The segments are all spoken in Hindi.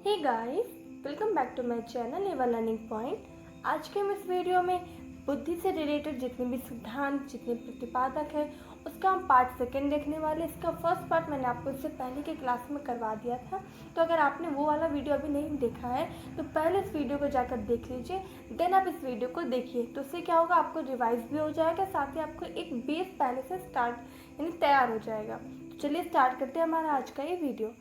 Hey guys, welcome back to my channel Eva learning point. आज के हम इस वीडियो में बुद्धि से रिलेटेड जितने भी सिद्धांत, जितने प्रतिपादक है, उसका हम पार्ट सेकंड देखने वाले। इसका फर्स्ट पार्ट मैंने आपको इससे पहले के क्लास में करवा दिया था, तो अगर आपने वो वाला वीडियो अभी नहीं देखा है तो पहले इस वीडियो को जाकर देख लीजिए, देन आप इस वीडियो को देखिए। तो उससे क्या होगा, आपको रिवाइज भी हो जाएगा, साथ ही आपको एक बेस पहले से स्टार्ट यानी तैयार हो जाएगा। तो चलिए स्टार्ट करते हैं हमारा आज का ये वीडियो।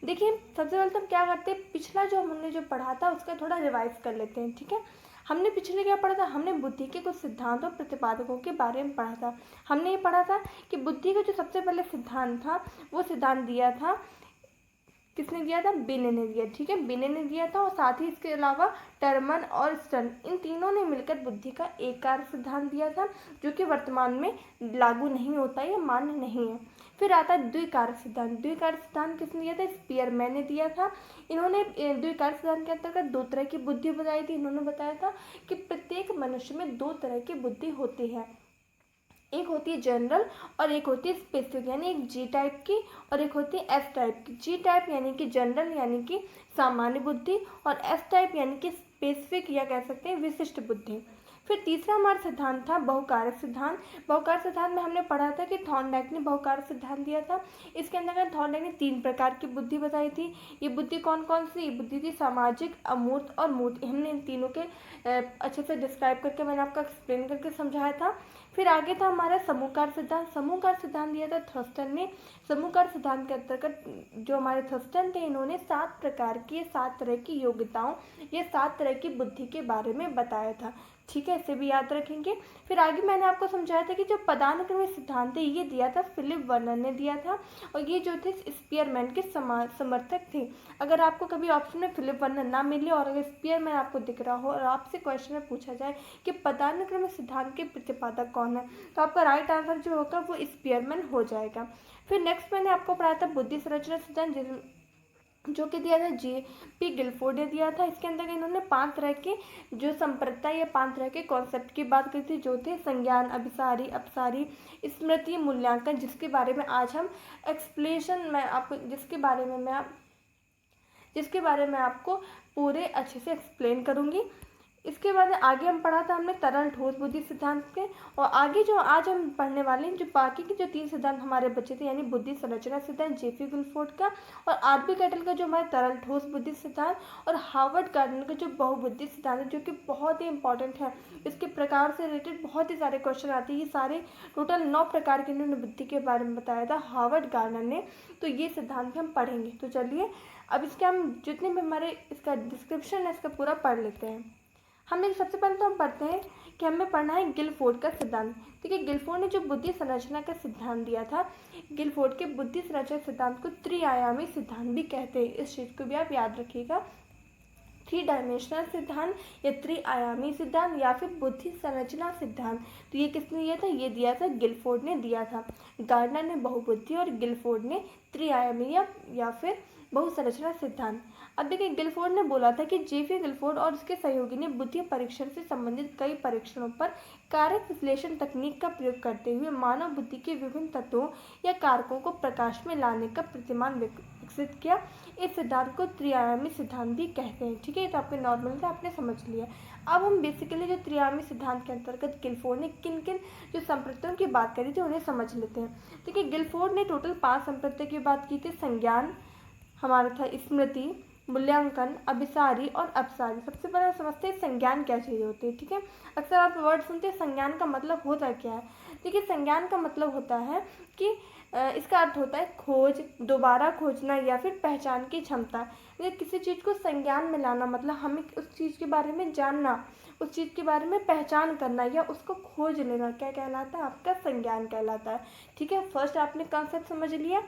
देखिए, सबसे पहले तो हम क्या करते हैं, पिछला जो हमने जो पढ़ा था उसका थोड़ा रिवाइज कर लेते हैं। ठीक है, हमने पिछले क्या पढ़ा था, हमने बुद्धि के कुछ सिद्धांत और प्रतिपादकों के बारे में पढ़ा था। हमने ये पढ़ा था कि बुद्धि का जो सबसे पहले सिद्धांत था वो सिद्धांत दिया था, किसने दिया था, बिने ने दिया। ठीक है, बिने ने दिया था, और साथ ही इसके अलावा टर्मन और स्टर्न, इन तीनों ने मिलकर बुद्धि का एक कार्य सिद्धांत दिया था, जो कि वर्तमान में लागू नहीं होता है या मान्य नहीं है। फिर आता है द्विकारक सिद्धांत। द्विकारक सिद्धांत किसने दिया था, स्पीयरमैन ने दिया था। इन्होंने द्विकारक सिद्धांत के अंतर्गत दो तरह की बुद्धि बताई थी। इन्होंने बताया था कि प्रत्येक मनुष्य में दो तरह की बुद्धि होती है, एक होती है जनरल और एक होती है स्पेसिफिक, यानी एक जी टाइप की और एक होती है एस टाइप की। जी टाइप यानी कि जनरल यानी कि सामान्य बुद्धि, और एस टाइप यानी कि स्पेसिफिक या कह सकते हैं विशिष्ट बुद्धि। फिर तीसरा हमारा सिद्धांत था बहुकारक सिद्धांत। बहुकारक सिद्धांत में हमने पढ़ा था कि थॉर्नडाइक ने बहुकारक सिद्धांत दिया था। इसके अंदर थॉर्नडाइक ने तीन प्रकार की बुद्धि बताई थी। ये बुद्धि कौन कौन सी, ये बुद्धि थी सामाजिक, अमूर्त और मूर्त। हमने इन तीनों के अच्छे से डिस्क्राइब करके मैंने आपको एक्सप्लेन करके समझाया था। फिर आगे था हमारा समूहकार सिद्धांत। समूहकार सिद्धांत दिया था थर्स्टन ने। समूहकार सिद्धांत के अंतर्गत जो हमारे थर्स्टन थे, इन्होंने 7 प्रकार की, 7 तरह की योग्यताओं, ये 7 तरह की बुद्धि के बारे में बताया था। ठीक है, इसे भी याद रखेंगे। फिर आगे मैंने आपको समझाया था कि जो पदानुक्रमिक सिद्धांत है, ये दिया था फिलिप वर्नर ने दिया था, और ये जो थे स्पीयरमैन के समर्थक थे। अगर आपको कभी ऑप्शन में फिलिप वर्नर ना मिले और अगर स्पीयरमैन आपको दिख रहा हो और आपसे क्वेश्चन में पूछा जाए कि पदानुक्रमिक सिद्धांत के प्रतिपादक कौन है, तो आपका राइट आंसर जो होगा वो स्पीयरमैन हो जाएगा। फिर नेक्स्ट मैंने आपको पढ़ाया था बुद्धि संरचना सिद्धांत, जो कि दिया था J.P. गिलफोर्ड ने दिया था। इसके अंदर इन्होंने 5 तरह के जो संप्रदाय या 5 तरह के कॉन्सेप्ट की बात करी थी, जो थे संज्ञान, अभिसारी, अपसारी, स्मृति, मूल्यांकन, जिसके बारे में आज हम एक्सप्लेनेशन में आपको जिसके बारे में आपको पूरे अच्छे से एक्सप्लेन करूँगी। इसके बाद आगे हम पढ़ा था हमने तरल ठोस बुद्धि सिद्धांत के, और आगे जो आज हम पढ़ने वाले हैं, जो बाकी के जो 3 सिद्धांत हमारे बचे थे, यानी बुद्धि संरचना सिद्धांत J.P. गिलफोर्ड का, और आर.बी. कैटल का जो हमारे तरल ठोस बुद्धि सिद्धांत, और हार्वर्ड गार्डनर का जो बहुबुद्धि सिद्धांत है, जो कि बहुत ही इंपॉर्टेंट है। इसके प्रकार से रिलेटेड बहुत ही सारे क्वेश्चन आते हैं। ये सारे टोटल 9 प्रकार के इन्होंने बुद्धि के बारे में बताया था हार्वर्ड गार्डनर ने। तो ये सिद्धांत हम पढ़ेंगे। तो चलिए अब इसके हम जितने भी हमारे इसका डिस्क्रिप्शन है, इसका पूरा पढ़ लेते हैं। हमने सबसे पहले तो हम पढ़ते हैं कि हमें पढ़ना है गिलफोर्ड का सिद्धांत। ठीक है, गिलफोर्ड ने जो बुद्धि संरचना का सिद्धांत दिया था, गिलफोर्ड के बुद्धि संरचना सिद्धांत को त्रिआयामी सिद्धांत भी कहते हैं। इस चीज़ को भी आप याद रखिएगा, 3 डायमेंशनल सिद्धांत या त्रिआयामी सिद्धांत या फिर बुद्धि संरचना सिद्धांत। तो ये किसने दिया था, ये दिया था गिलफोर्ड ने दिया था। गार्डनर ने बहुबुद्धि और गिलफोर्ड ने त्रिआयामी या फिर बहुसंरचना सिद्धांत। अब देखिए, गिलफोर्ड ने बोला था कि J.P. गिलफोर्ड और उसके सहयोगी ने बुद्धि परीक्षण से संबंधित कई परीक्षणों पर कारक विश्लेषण तकनीक का प्रयोग करते हुए मानव बुद्धि के विभिन्न तत्वों या कारकों को प्रकाश में लाने का प्रतिमान विकसित किया। इस सिद्धांत को त्रिआयामी सिद्धांत भी कहते हैं। ठीक है, तो आपने नॉर्मल था, आपने समझ लिया। अब हम बेसिकली जो त्रिआयामी सिद्धांत के अंतर्गत गिलफोर्ड ने किन किन जो संप्रदायों की बात करी थी उन्हें समझ लेते हैं। देखिए, गिलफोर्ड ने टोटल 5 संप्रदाय की बात की थी। संज्ञान हमारा था, स्मृति, मूल्यांकन, अभिसारी और अपसारी। सबसे पहले समझते हैं संज्ञान क्या चीज़ होती है। ठीक है, अक्सर आप वर्ड सुनते हैं, संज्ञान का मतलब होता क्या है। देखिए, संज्ञान का मतलब होता है कि इसका अर्थ होता है खोज, दोबारा खोजना या फिर पहचान की क्षमता। किसी चीज़ को संज्ञान में लाना मतलब हमें उस चीज़ के बारे में जानना, उस चीज़ के बारे में पहचान करना या उसको खोज लेना, क्या कहलाता है, आपका संज्ञान कहलाता है। ठीक है, फर्स्ट आपने कॉन्सेप्ट समझ लिया।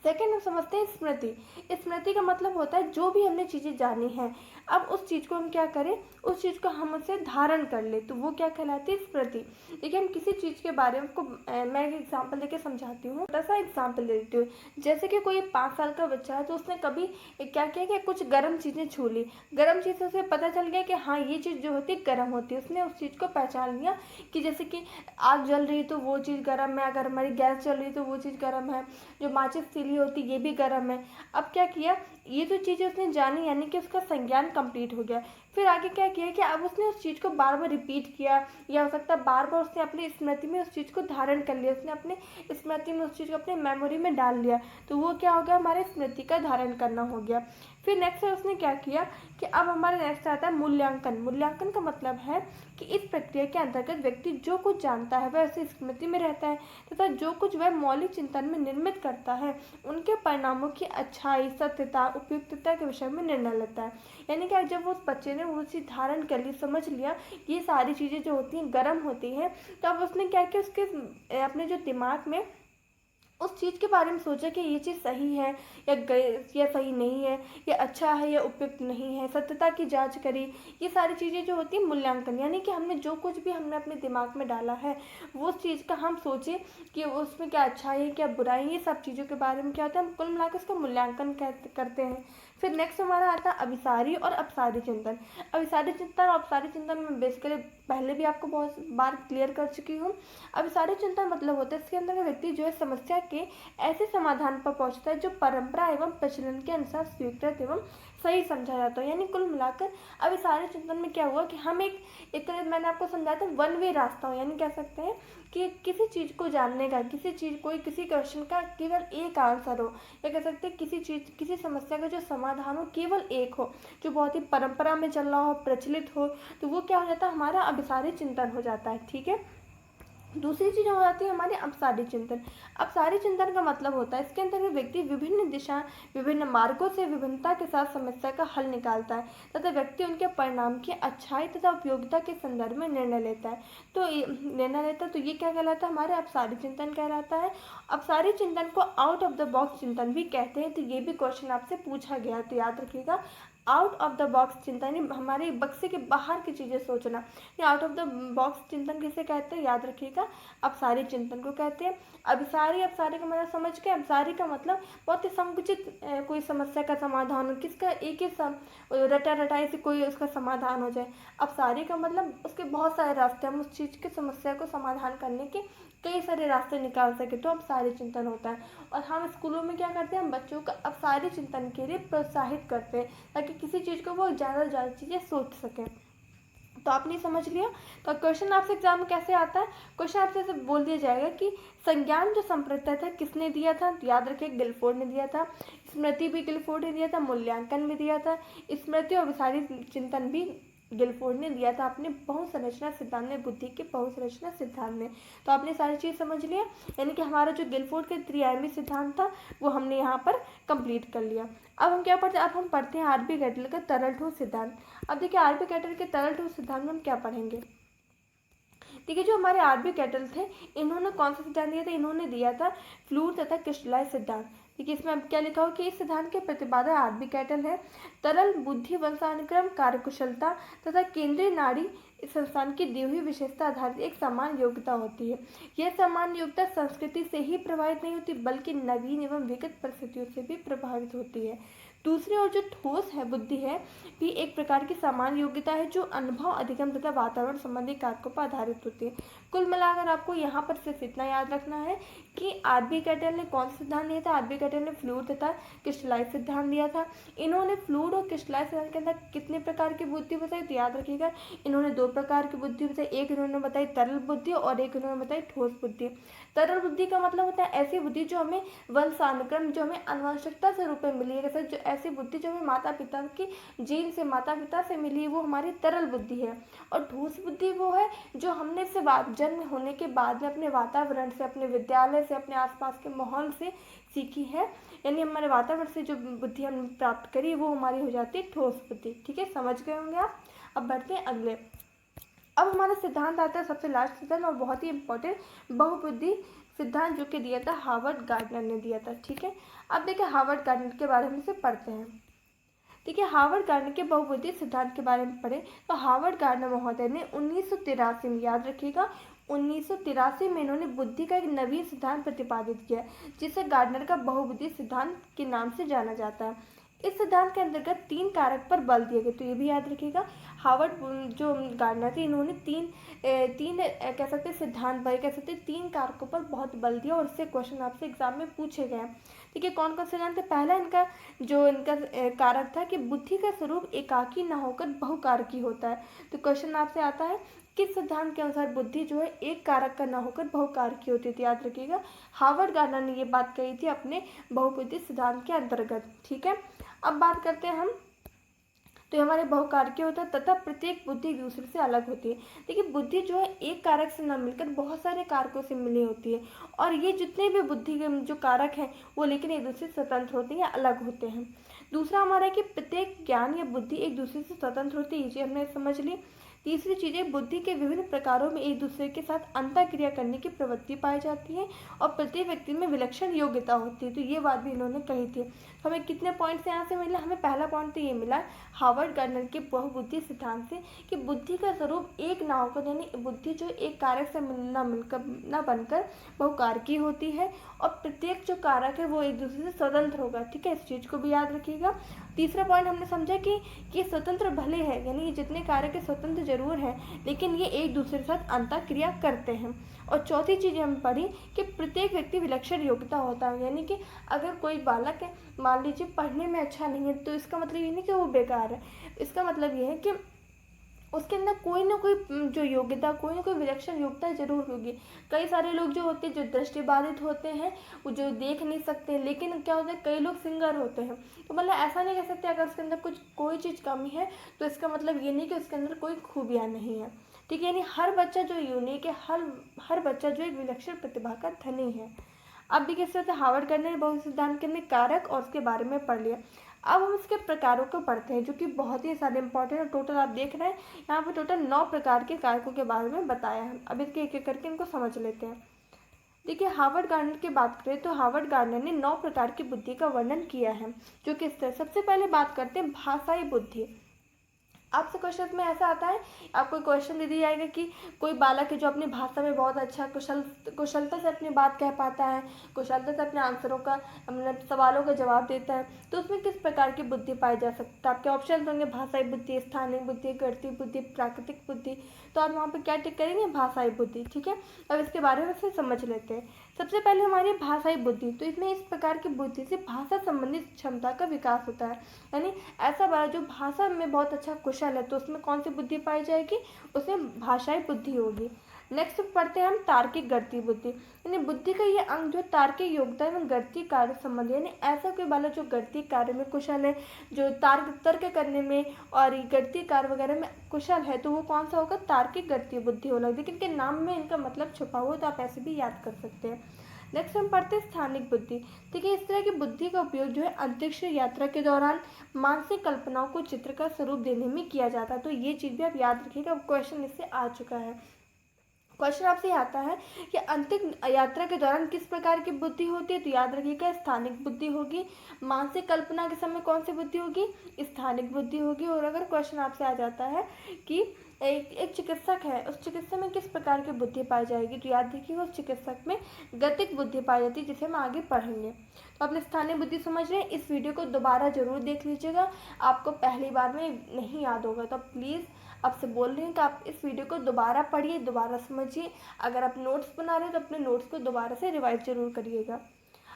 सेकेंड हम समझते हैं स्मृति। स्मृति का मतलब होता है जो भी हमने चीज़ें जानी हैं, अब उस चीज़ को हम क्या करें, उस चीज़ को हम उसे धारण कर ले, तो वो क्या कहलाती है, स्मृति। देखिए, हम किसी चीज़ के बारे में मैं एक एग्जाम्पल देके समझाती हूँ, छोटा सा एग्जाम्पल दे देती हूँ। जैसे कि कोई 5 साल का बच्चा है, तो उसने कभी क्या किया कि कुछ गर्म चीज़ें छू ली, गर्म चीज़ से उसे पता चल गया कि हाँ, ये चीज़ जो होती है गर्म होती है। उसने उस चीज़ को पहचान लिया कि जैसे कि आग जल रही है तो वो चीज़ गर्म है, अगर हमारी गैस जल रही है तो वो चीज़ गर्म है, जो माचिस तीली भी होती, ये भी गर्म है। अब क्या किया, ये जो चीज़ें उसने जानी, यानी कि उसका संज्ञान कंप्लीट हो गया। फिर आगे क्या किया कि अब उसने उस चीज़ को बार बार रिपीट किया, या हो सकता है बार बार उसने अपनी स्मृति में उस चीज़ को धारण कर लिया, उसने अपने स्मृति में उस चीज़ को अपने मेमोरी में डाल लिया, तो वो क्या हो गया, हमारे स्मृति का धारण करना हो गया। फिर नेक्स्ट उसने क्या किया कि अब हमारे नेक्स्ट आता है मूल्यांकन। मूल्यांकन का मतलब है कि इस प्रक्रिया के अंतर्गत व्यक्ति जो कुछ जानता है वह ऐसी स्मृति में रहता है, तथा जो कुछ वह मौलिक चिंतन में निर्मित करता है उनके परिणामों की अच्छाई, सत्यता, उपयुक्तता के विषय में निर्णय लेता है। यानी कि जब उस बच्चे ने वो चीज़ धारण कर ली, समझ लिया, ये सारी चीज़ें जो होती हैं गर्म होती हैं, तो अब उसने क्या किया, उसके अपने जो दिमाग में उस चीज़ के बारे में सोचा कि ये चीज़ सही है या सही नहीं है, या अच्छा है या उपयुक्त नहीं है, सत्यता की जांच करी। ये सारी चीज़ें जो होती है मूल्यांकन, यानी कि हमने जो कुछ भी हमने अपने दिमाग में डाला है वो उस चीज़ का हम सोचें कि उसमें क्या अच्छाई है क्या बुराई है, ये सब चीज़ों के बारे में क्या होता है, हम कुल मिलाकर उसका मूल्यांकन करते हैं। फिर नेक्स्ट हमारा आता है अभिसारी और अपसारी चिंतन। अभिसारी चिंतन और अपसारी चिंतन में बेसिकली पहले भी आपको बहुत बार क्लियर कर चुकी हूँ। अभिसारी चिंतन मतलब होता है इसके अंदर व्यक्ति जो है समस्या के ऐसे समाधान पर पहुंचता है जो परंपरा एवं प्रचलन के अनुसार स्वीकृत एवं सही समझा जाता है। यानी कुल मिलाकर अभिसारी चिंतन में क्या हुआ कि हम एक तरह मैंने आपको समझाया था वन वे रास्ता हो, यानी कह सकते हैं कि किसी चीज़ को जानने का, किसी क्वेश्चन का केवल एक आंसर हो, या कह सकते हैं किसी समस्या का जो समाधान हो केवल एक हो, जो बहुत ही परंपरा में चल रहा हो, प्रचलित हो, तो वो क्या हो जाता है, हमारा अभिसारी चिंतन हो जाता है। ठीक है। दूसरी चीज़ हो जाती है हमारे अपसारी चिंतन। अपसारी चिंतन का मतलब होता है इसके अंदर व्यक्ति विभिन्न मार्गों से विभिन्नता के साथ समस्या का हल निकालता है, तथा व्यक्ति उनके परिणाम की अच्छाई तथा उपयोगिता के संदर्भ में निर्णय लेता है। तो ये क्या कहलाता है, हमारे अपसारी चिंतन कहलाता है। अपसारी चिंतन को आउट ऑफ द बॉक्स चिंतन भी कहते हैं। तो ये भी क्वेश्चन आपसे पूछा गया, तो याद रखिएगा, आउट ऑफ द बॉक्स चिंतन हमारे बक्से के बाहर की चीज़ें सोचना। ये आउट ऑफ द बॉक्स चिंतन किसे कहते हैं, याद रखिएगा, अपसारी चिंतन को कहते हैं। अपसारी का मतलब समझ के, अपसारी का मतलब बहुत ही संकुचित कोई समस्या का समाधान हो, किसका एक ही रटाई से कोई उसका समाधान हो जाए। अपसारी का मतलब उसके बहुत सारे रास्ते, हम उस चीज़ की समस्या को समाधान करने के कई सारे रास्ते निकाल सके, तो अपसारी चिंतन होता है। और हम स्कूलों में क्या करते हैं, हम बच्चों को अपसारी चिंतन के लिए प्रोत्साहित करते हैं, ताकि किसी चीज़ को वो ज़्यादा से ज़्यादा चीज़ें सोच सकें। तो आपने समझ लिया। तो क्वेश्चन आपसे एग्जाम में कैसे आता है, क्वेश्चन आपसे ऐसे बोल दिया जाएगा कि संज्ञान जो संप्रत्यय था किसने दिया था, तो याद रखिए गिलफोर्ड ने दिया था। स्मृति भी गिलफोर्ड ने दिया था, मूल्यांकन भी दिया था, स्मृति और विसारी चिंतन भी गिलफोर्ड ने दिया था अपने बहुसंरचना सिद्धांत में, बुद्धि के बहुसंरचना सिद्धांत में। तो आपने सारी चीज़ समझ लिया, यानी कि हमारा जो गिलफोर्ड का त्रिआयामी सिद्धांत था वो हमने यहाँ पर कंप्लीट कर लिया। अब हम क्या पढ़ते हैं, अब हम पढ़ते हैं आरबी कैटल का तरल ठोस सिद्धांत। अब देखिए आरबी कैटल के तरल ठोस सिद्धांत में हम क्या पढ़ेंगे। देखिए जो हमारे आरबी कैटल थे, इन्होंने कौन सा सिद्धांत दिया था, इन्होंने दिया था फ्लूइड तथा क्रिस्टलाइज सिद्धांत। देखिए इसमें अब क्या लिखा हो कि इस सिद्धांत के प्रतिपादक आरबी कैटल है। तरल बुद्धि वंशानुक्रम, कार्यकुशलता तथा केंद्रीय नाड़ी संस्थान की दी हुई विशेषता आधारित एक समान योग्यता होती है। यह समान योग्यता संस्कृति से ही प्रभावित नहीं होती, बल्कि नवीन एवं विकट परिस्थितियों से भी प्रभावित होती है। दूसरी ओर जो ठोस है बुद्धि है भी एक प्रकार की समान योग्यता है, जो अनुभव, अधिगम तथा वातावरण संबंधी कारकों पर आधारित होती है। कुल मिलाकर आपको यहाँ पर सिर्फ इतना याद रखना है कि आरबी कैटल ने कौन सा सिद्धांत दिया था, आरबी कैटल ने फ्लूइड तथा क्रिस्टलाइज सिद्धांत दिया था। इन्होंने फ्लूइड और क्रिस्टलाइज सिद्धांत के अंदर कितने प्रकार की बुद्धि बताई, तो याद रखिएगा इन्होंने दो प्रकार की बुद्धि बताई, एक इन्होंने बताई तरल बुद्धि और एक इन्होंने बताई ठोस बुद्धि। तरल बुद्धि का मतलब होता है ऐसी बुद्धि जो हमें वंशानुक्रम, जो हमें आनुवंशिकता से रूप में मिली है, जो ऐसी बुद्धि जो हमें माता पिता की जीन से, माता पिता से मिली है, वो हमारी तरल बुद्धि है। और ठोस बुद्धि वो है जो हमने से जन्म होने के बाद में अपने वातावरण से, अपने विद्यालय से, अपने आसपास के माहौल से सीखी है, यानी हमारे वातावरण से जो बुद्धि हमने प्राप्त करी वो हमारी हो जाती है ठोस बुद्धि। ठीक है, समझ गए होंगे आप। अब बढ़ते हैं अगले। अब हमारा सिद्धांत आता है सबसे लास्ट सिद्धांत और बहुत ही इंपॉर्टेंट, बहुबुद्धि सिद्धांत, जो कि दिया था हार्वर्ड गार्डनर ने दिया था। ठीक है, अब देखिए हार्वर्ड गार्डनर के बारे में से पढ़ते हैं। देखिए हार्वर्ड गार्डनर के बहुबुद्धि सिद्धांत के बारे में पढ़े तो हार्वर्ड गार्डनर महोदय ने 1983 में, याद रखिएगा 1983 में इन्होंने बुद्धि का एक नवीन सिद्धांत प्रतिपादित किया, जिसे गार्डनर का बहुबुद्धि सिद्धांत के नाम से जाना जाता है। इस सिद्धांत के अंतर्गत 3 कारक पर बल दिए गए, तो ये भी याद रखिएगा। हार्वर्ड जो गार्डनर थे, इन्होंने तीन कह सकते हैं सिद्धांत भाई कह सकते हैं 3 कारकों पर बहुत बल दिया और इससे क्वेश्चन आपसे एग्जाम में पूछे गए। ठीक है, कौन कौन से सिद्धांत थे? पहला इनका कारक था कि बुद्धि का स्वरूप एकाकी न होकर बहुकारकी होता है। तो क्वेश्चन आपसे आता है किस सिद्धांत के अनुसार बुद्धि जो है एक कारक का न होकर बहुकारकी होती थी? याद रखिएगा, हार्वर्ड गार्डनर ने ये बात कही थी अपने बहुबुद्धि सिद्धांत के अंतर्गत। ठीक है, अब बात करते हैं हम, तो हमारे बहुकारकी होता है तथा प्रत्येक बुद्धि एक दूसरे से अलग होती है। देखिए, बुद्धि जो है एक कारक से न मिलकर बहुत सारे कारकों से मिली होती है और ये जितने भी बुद्धि के जो कारक हैं वो लेकिन एक दूसरे से स्वतंत्र होते हैं या अलग होते हैं। दूसरा हमारा है कि प्रत्येक ज्ञान या बुद्धि एक दूसरे से स्वतंत्र होती है, ये चीज़ हमने समझ ली। तीसरी चीज़ है, बुद्धि के विभिन्न प्रकारों में एक दूसरे के साथ अंतःक्रिया करने की प्रवृत्ति पाई जाती है और प्रत्येक व्यक्ति में विलक्षण योग्यता होती है। तो ये बात भी इन्होंने कही थी। तो हमें कितने पॉइंट्स यहाँ से मिला? हमें पहला पॉइंट तो ये मिला हार्वर्ड गार्डनर के बहुबुद्धि सिद्धांत से कि बुद्धि का स्वरूप एक ना होकर, यानी बुद्धि जो एक कारक से न बनकर बहुकारकी होती है और प्रत्येक जो कारक है वो एक दूसरे से स्वतंत्र होगा। ठीक है, इस चीज़ को भी याद रखिएगा। तीसरा पॉइंट हमने समझा कि ये स्वतंत्र भले है, यानी ये जितने कारक है स्वतंत्र जरूर हैं लेकिन ये एक दूसरे के साथ अंतःक्रिया करते हैं। और चौथी चीज़ हमने पढ़ी कि प्रत्येक व्यक्ति विलक्षण योग्यता होता है, यानी कि अगर कोई बालक है मान लीजिए पढ़ने में अच्छा नहीं है तो इसका मतलब ये नहीं कि वो बेकार है, इसका मतलब ये है कि उसके अंदर कोई ना कोई जो योग्यता, कोई ना कोई विलक्षण योग्यता जरूर होगी। कई सारे लोग जो होते हैं जो दृष्टिबाधित होते हैं, वो जो देख नहीं सकते, लेकिन क्या होता है कई लोग सिंगर होते हैं। तो मतलब ऐसा नहीं कह सकते अगर उसके अंदर कोई चीज़ कमी है तो इसका मतलब ये नहीं कि उसके अंदर कोई खूबियाँ नहीं है। ठीक है, यानी हर बच्चा जो यूनिक है, हर बच्चा जो एक विलक्षण प्रतिभा का धनी है। अब देखिए इस तरह से हार्वर्ड गार्डनर ने बहु सिद्धांत के में कारक और उसके बारे में पढ़ लिया। अब हम इसके प्रकारों को पढ़ते हैं जो कि बहुत ही सारे इंपॉर्टेंट है। टोटल आप देख रहे हैं यहाँ पे टोटल 9 प्रकार के कारकों के बारे में बताया है। अब इसके एक एक करके इनको समझ लेते हैं। देखिए, हार्वर्ड गार्डनर की बात करें तो हार्वर्ड गार्डनर ने 9 प्रकार की बुद्धि का वर्णन किया है जो कि इस तरह। सबसे पहले बात करते हैं भाषाई बुद्धि। आपसे क्वेश्चन में ऐसा आता है, आपको क्वेश्चन दे दिया जाएगा कि कोई बालक है जो अपनी भाषा में बहुत अच्छा कुशलता से अपनी बात कह पाता है, कुशलता से अपने आंसरों का मतलब सवालों का जवाब देता है, तो उसमें किस प्रकार की बुद्धि पाई जा सकती है? आपके ऑप्शन होंगे भाषाई बुद्धि, स्थानिक बुद्धि, गणितीय बुद्धि, प्राकृतिक बुद्धि। तो आप वहाँ पर क्या टिक करेंगे? भाषाई बुद्धि। ठीक है, अब इसके बारे में फिर समझ लेते हैं। सबसे पहले हमारी भाषाई बुद्धि, तो इसमें इस प्रकार की बुद्धि से भाषा संबंधित क्षमता का विकास होता है, यानी ऐसा बड़ा जो भाषा में बहुत अच्छा कुशल है तो उसमें कौन सी बुद्धि पाई जाएगी? उसमें भाषाई बुद्धि होगी। नेक्स्ट पढ़ते हैं हम तार्किक गणितीय बुद्धि, यानी बुद्धि का ये अंग जो तार्किक योग्यता एवं गणितीय कार्य संबंधी, यानी ऐसा कोई बालक जो गणितीय कार्य में कुशल है, जो तर्क करने में और गणितीय कार्य वगैरह में कुशल है, तो वो कौन सा होगा? तार्किक गणितीय बुद्धि होगा। लेकिन इनके नाम में इनका मतलब छुपा हुआ, तो आप ऐसे भी याद कर सकते हैं। नेक्स्ट हम पढ़ते हैं स्थानिक बुद्धि। देखिए, इस तरह की बुद्धि का उपयोग जो है अंतरिक्ष यात्रा के दौरान मानसिक कल्पनाओं को चित्र का स्वरूप देने में किया जाता है। तो ये चीज़ भी आप याद रखिएगा, क्वेश्चन इससे आ चुका है। क्वेश्चन आपसे आता है कि अंतरिक्ष यात्रा के दौरान किस प्रकार की बुद्धि होती है? तो याद रखिएगा स्थानिक बुद्धि होगी। मानसिक कल्पना के समय कौन सी बुद्धि होगी? स्थानिक बुद्धि होगी। और अगर क्वेश्चन आपसे आ जाता है कि एक चिकित्सक है, उस चिकित्सक में किस प्रकार की बुद्धि पाई जाएगी? तो याद रखिएगा उस चिकित्सक में गतिक बुद्धि पाई जाती है, जिसे हम आगे पढ़ेंगे। तो अपने स्थानीय बुद्धि समझ रहे हैं। इस वीडियो को दोबारा जरूर देख लीजिएगा, आपको पहली बार में नहीं याद होगा तो प्लीज़ आपसे बोल रही हूँ कि आप इस वीडियो को दोबारा पढ़िए, दोबारा समझिए। अगर आप नोट्स बना रहे हैं तो अपने नोट्स को दोबारा से रिवाइज जरूर करिएगा।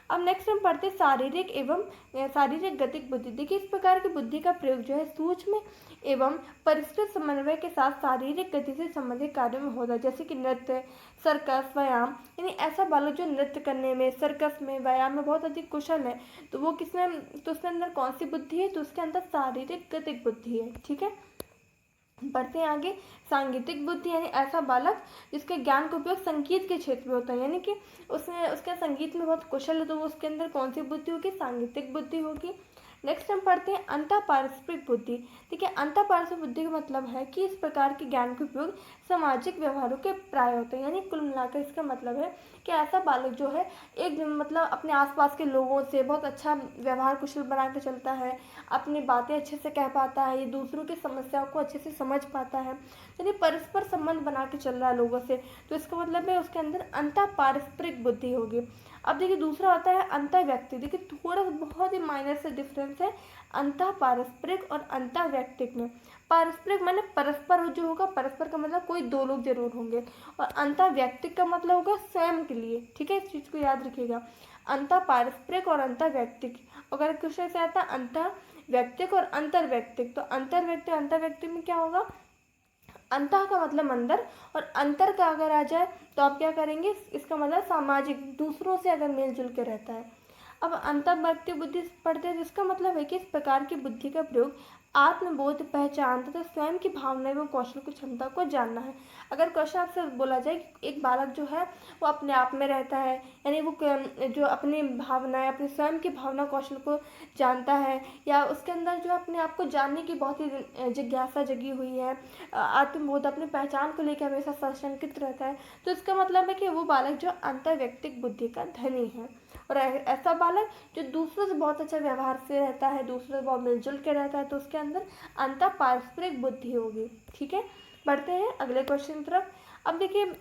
अब नेक्स्ट हम पढ़ते हैं शारीरिक गतिक बुद्धि। देखिए, इस प्रकार की बुद्धि का प्रयोग जो है सूक्ष्म एवं परिष्कृत समन्वय के साथ शारीरिक गति से संबंधित कार्यों में होता है, जैसे कि नृत्य, सर्कस, व्यायाम। यानी ऐसा बालक जो नृत्य करने में, सर्कस में, व्यायाम में बहुत अधिक कुशल है, तो वो तो उसके अंदर कौन सी बुद्धि है? तो उसके अंदर शारीरिक गतिक बुद्धि है। ठीक है, बढ़ते हैं आगे। सांगीतिक बुद्धि, यानी ऐसा बालक जिसके ज्ञान का उपयोग संगीत के क्षेत्र में होता है, यानी कि उसके संगीत में बहुत कुशल है, तो वो उसके अंदर कौन सी बुद्धि होगी? सांगीतिक बुद्धि होगी। नेक्स्ट हम पढ़ते हैं अंतःपारस्परिक बुद्धि। ठीक है, अंतःपारस्परिक बुद्धि का मतलब है कि इस प्रकार के ज्ञान का उपयोग सामाजिक व्यवहारों के प्राय होते हैं, यानी कुल मिलाकर इसका मतलब है कि ऐसा बालक जो है एक मतलब अपने आसपास के लोगों से बहुत अच्छा व्यवहार कुशल बना के चलता है, अपनी बातें अच्छे से कह पाता है, ये दूसरों की समस्याओं को अच्छे से समझ पाता है, यानी परस्पर संबंध बना के चल रहा है लोगों से, तो इसका मतलब है उसके अंदर अंतःपारस्परिक बुद्धि होगी। अब देखिए दूसरा होता है अंतः व्यक्ति। देखिए थोड़ा बहुत ही माइनर से डिफरेंस है अंतः पारस्परिक और अंतः व्यक्तिक में। पारस्परिक माने परस्पर जो होगा, परस्पर का मतलब कोई दो लोग जरूर होंगे, और अंतः व्यक्तिक का मतलब होगा स्वयं के लिए। ठीक है, इस चीज को याद रखिएगा, अंतः पारस्परिक और अंतः व्यक्तिक। अगर क्वेश्चन से आता है अंतः व्यक्तिक और अंतर्व्यक्तिक, तो अंतर्व्यक्तिक अंतर्व्यक्तिक में क्या होगा, अंतः का मतलब अंदर, और अंतर का अगर आ जाए तो आप क्या करेंगे, इसका मतलब सामाजिक, दूसरों से अगर मिलजुल के रहता है। अब अंतर्व्यक्ति बुद्धि पढ़ते हैं, जिसका मतलब है कि इस प्रकार की बुद्धि का प्रयोग आत्मबोध, पहचान तथा स्वयं की भावना एवं कौशल की क्षमता को जानना है। अगर क्वेश्चन आपसे बोला जाए कि एक बालक जो है वो अपने आप में रहता है, यानी वो जो अपनी भावना है, अपने स्वयं की भावना कौशल को जानता है, या उसके अंदर जो अपने आप को जानने की बहुत ही जिज्ञासा जगी हुई है, आत्मबोध, अपनी पहचान को लेकर हमेशा सशंकित रहता है, तो इसका मतलब है कि वो बालक जो अंतर्व्यक्तिक बुद्धि का धनी है। और ऐसा बालक जो दूसरों से बहुत अच्छा व्यवहार से रहता है, दूसरों से बहुत मिलजुल के रहता है, तो उसके अंदर अंतः पारस्परिक बुद्धि होगी। ठीक है, बढ़ते हैं अगले क्वेश्चन की तरफ। अब देखिए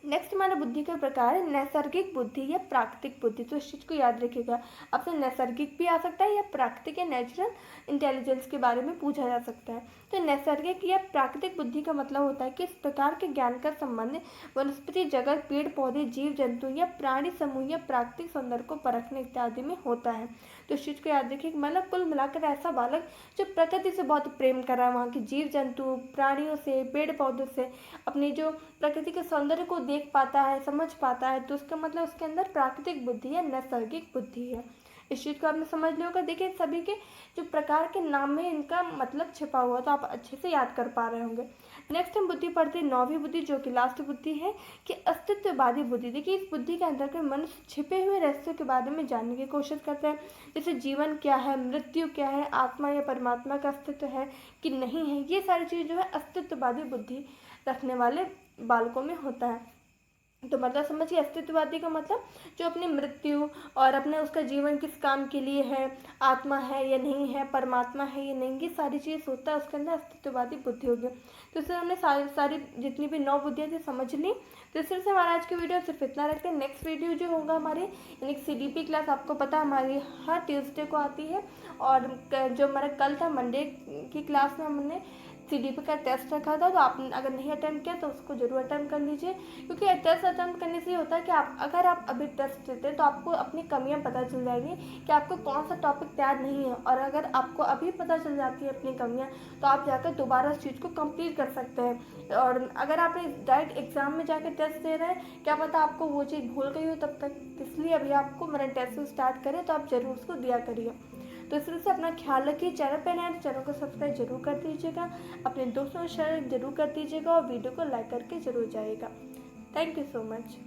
नेक्स्ट हमारा बुद्धि का प्रकार है नैसर्गिक बुद्धि या प्राकृतिक बुद्धि। तो इस चीज को याद रखिएगा, आपसे नैसर्गिक भी आ सकता है या प्राकृतिक या नेचुरल इंटेलिजेंस के बारे में पूछा जा सकता है। तो नैसर्गिक या प्राकृतिक बुद्धि का मतलब होता है कि इस प्रकार के ज्ञान का संबंध वनस्पति जगत, पेड़ पौधे, जीव जंतु या प्राणी समूह या प्राकृतिक सौंदर्य को परखने इत्यादि में होता है। तो इस चीज को याद रखिए, मतलब कुल मिलाकर ऐसा बालक जो प्रकृति से बहुत प्रेम कर रहा है, वहाँ के जीव जंतु, प्राणियों से, पेड़ पौधों से, अपनी जो प्रकृति के सौंदर्य को देख पाता है, समझ पाता है, तो उसका मतलब उसके अंदर प्राकृतिक बुद्धि या नैसर्गिक बुद्धि है। इस चीज को आपने समझ लिया होगा। देखिए सभी के जो प्रकार के नाम में इनका मतलब छिपा हुआ, तो आप अच्छे से याद कर पा रहे होंगे। नेक्स्ट हम बुद्धि पढ़ते हैं नौवीं बुद्धि, जो कि लास्ट बुद्धि है कि अस्तित्ववादी बुद्धि। देखिए इस बुद्धि के अंतर्गत मनुष्य छिपे हुए रहस्यों के बारे में जानने की कोशिश करते हैं, जैसे जीवन क्या है, मृत्यु क्या है, आत्मा या परमात्मा का अस्तित्व है कि नहीं है। ये सारी चीज जो है अस्तित्ववादी बुद्धि रखने वाले बालकों में होता है। तो मतलब समझिए, अस्तित्ववादी का मतलब जो अपनी मृत्यु और अपने उसका जीवन किस काम के लिए है, आत्मा है या नहीं है, परमात्मा है या नहीं, ये सारी चीज़ होता है उसके अंदर अस्तित्ववादी बुद्धि होगी। तो इससे हमने सारी जितनी भी 9 बुद्धियाँ थी समझ ली। तो इस तरह से हमारा आज की वीडियो सिर्फ इतना रखते हैं। नेक्स्ट वीडियो जो होगा हमारी यानी CDP क्लास, आपको पता है हमारी हर ट्यूसडे को आती है, और जो हमारा कल था मंडे की क्लास में हमने CDP का टेस्ट रखा था, तो आपने अगर नहीं अटेम्प्ट किया तो उसको जरूर अटेम्प्ट कर लीजिए, क्योंकि टेस्ट अटेम्प्ट करने से ये होता है कि अगर आप अभी टेस्ट देते हैं तो आपको अपनी कमियां पता चल जाएगी कि आपको कौन सा टॉपिक तैयार नहीं है, और अगर आपको अभी पता चल जाती है अपनी कमियां, तो आप जाकर दोबारा उस चीज़ को कंप्लीट कर सकते हैं। और अगर आपने डायरेक्ट एग्जाम में जाकर टेस्ट दे रहे हैं, क्या पता आपको वो चीज़ भूल गई हो तब तक, इसलिए अभी आपको मेरा टेस्ट स्टार्ट करें तो आप जरूर उसको दिया करिए। तो इस तरह से अपना ख्याल रखिए। चैनल पर नए तो चैनल को सब्सक्राइब जरूर कर दीजिएगा, अपने दोस्तों को शेयर जरूर कर दीजिएगा, और वीडियो को लाइक करके जरूर जाइएगा। Thank you so much.